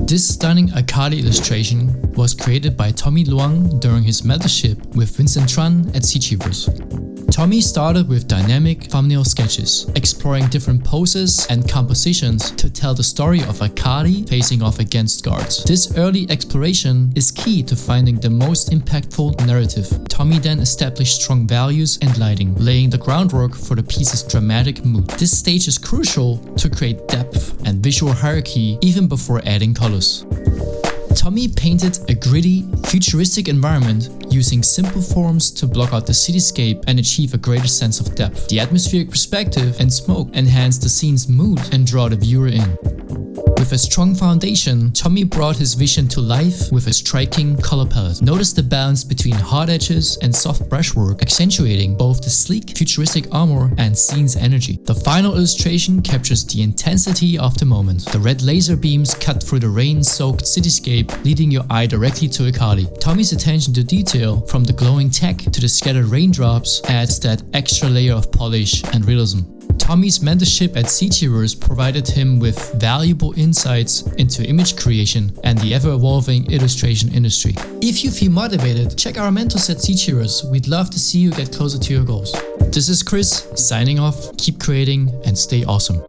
This stunning Akali illustration was created by Tommy Luong during his mentorship with Vincent Tran at CGVerse. Tommy started with dynamic thumbnail sketches, exploring different poses and compositions to tell the story of Akali facing off against guards. This early exploration is key to finding the most impactful narrative. Tommy then established strong values and lighting, laying the groundwork for the piece's dramatic mood. This stage is crucial to create depth and visual hierarchy even before adding colors. Tommy painted a gritty, futuristic environment using simple forms to block out the cityscape and achieve a greater sense of depth. The atmospheric perspective and smoke enhance the scene's mood and draw the viewer in. With a strong foundation, Tommy brought his vision to life with a striking color palette. Notice the balance between hard edges and soft brushwork, accentuating both the sleek, futuristic armor and scene's energy. The final illustration captures the intensity of the moment. The red laser beams cut through the rain-soaked cityscape, leading your eye directly to Akali. Tommy's attention to detail, from the glowing tech to the scattered raindrops, adds that extra layer of polish and realism. Tommy's mentorship at CGVerse provided him with valuable insights into image creation and the ever-evolving illustration industry. If you feel motivated, check our mentors at CGVerse. We'd love to see you get closer to your goals. This is Chris, signing off. Keep creating and stay awesome.